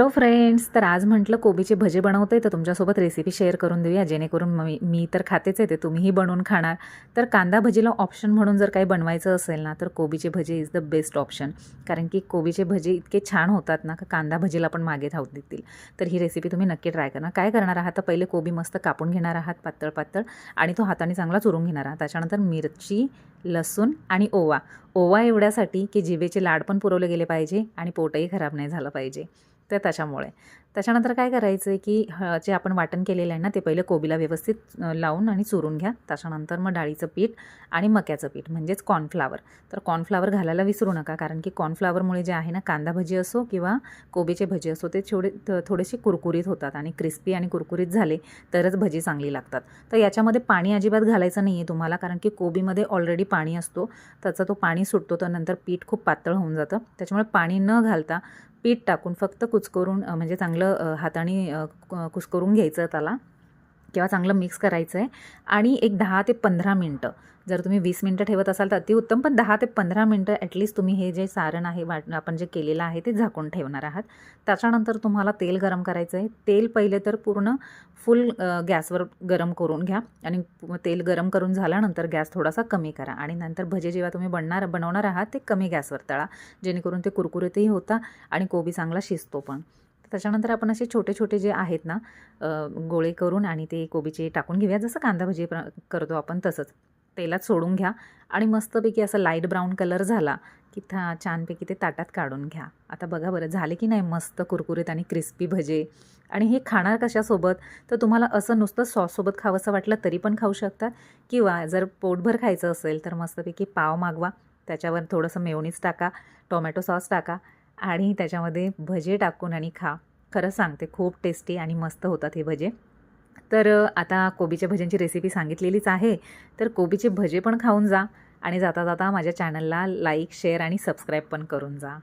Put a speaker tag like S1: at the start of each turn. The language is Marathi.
S1: हॅलो फ्रेंड्स, तर आज म्हटलं कोबीचे भजे बनवते तर तुमच्यासोबत रेसिपी शेअर करून देऊया, जेणेकरून मी तर खातेच आहे, ते तुम्हीही बनवून खाणार. तर कांदा भजीला ऑप्शन म्हणून जर काही बनवायचं असेल ना, तर कोबीचे भजे इज द बेस्ट ऑप्शन. कारण की कोबीचे भजे इतके छान होतात ना, का कांदा भजीला पण मागे धावू देतील. तर ही रेसिपी तुम्ही नक्की ट्राय करा. काय करणार आहात, तर पहिले कोबी मस्त कापून घेणार आहात पातळ पातळ, आणि तो हाताने चांगला चुरून घेणार आहात. त्याच्यानंतर मिरची, लसूण आणि ओवा एवढ्यासाठी की जिभेचे लाड पण पुरवले गेले पाहिजे आणि पोटही खराब नाही झालं पाहिजे. तर त्याच्यानंतर काय करायचं आहे की जे आपण वाटण केलेलं आहे ना, ते पहिले कोबीला व्यवस्थित लावून आणि चुरून घ्या. त्याच्यानंतर मग डाळीचं पीठ आणि मक्याचं पीठ म्हणजेच कॉर्नफ्लावर. तर कॉर्नफ्लावर घालायला विसरू नका, कारण की कॉर्नफ्लावरमुळे जे आहे ना, कांदा भजी असो किंवा कोबीचे भजी असो, ते थोडेसे कुरकुरीत होतात आणि क्रिस्पी आणि कुरकुरीत झाले तरच भजी चांगली लागतात. तर याच्यामध्ये पाणी अजिबात घालायचं नाही आहे तुम्हाला, कारण की कोबीमध्ये ऑलरेडी पाणी असतो, त्याचा तो पाणी सुटतो, तर नंतर पीठ खूप पातळ होऊन जातं. त्याच्यामुळे पाणी न घालता पीठ टाकून फक्त कुस्करून म्हणजे चांगलं हाताने कुस्करून घ्यायचं त्याला, किंवा चांगलं मिक्स करायचं आहे. आणि एक 10 ते 15 मिनटं, जर तुम्ही 20 मिनटं ठेवत असाल तर अतिउत्तम, पण 10 ते 15 मिनटं ॲटलीस्ट तुम्ही हे जे सारण आहे आपण जे केलेलं आहे ते झाकून ठेवणार आहात. त्याच्यानंतर तुम्हाला तेल गरम करायचं आहे. तेल पहिले तर पूर्ण फुल गॅसवर गरम करून घ्या, आणि तेल गरम करून झाल्यानंतर गॅस थोडासा कमी करा, आणि नंतर भजे जेव्हा तुम्ही बनवणार आहात ते कमी गॅसवर तळा, जेणेकरून ते कुरकुरीतही होता आणि कोबी चांगला शिजतो पण. त्याच्यानंतर आपण असे छोटे छोटे जे आहेत ना गोळे करून आणि ते कोबीचे टाकून घेऊया, जसं कांदा भजी करतो आपण तसंच. तेलात सोडून घ्या आणि मस्तपैकी असं लाईट ब्राऊन कलर झाला की छानपैकी ते ताटात काढून घ्या. आता बघा बरं, झाले की नाही मस्त कुरकुरीत आणि क्रिस्पी भजे. आणि हे खाणार कशासोबत, तर तुम्हाला असं नुसतं सॉससोबत खावंसं वाटलं तरी पण खाऊ शकतात, किंवा जर पोटभर खायचं असेल तर मस्तपैकी पाव मागवा, त्याच्यावर थोडंसं मेयोनीज टाका, टोमॅटो सॉस टाका आणि त्याच्यामध्ये भजे टाकून आणि खा. खरंच सांगते, खूप टेस्टी आणि मस्त होतात हे भजे. तर आता कोबीच्या भज्यांची रेसिपी सांगितलेलीच आहे, तर कोबीचे भजे पण खाऊन जा, आणि जाता जाता माझ्या चॅनलला लाईक, शेअर आणि सबस्क्राईब पण करून जा.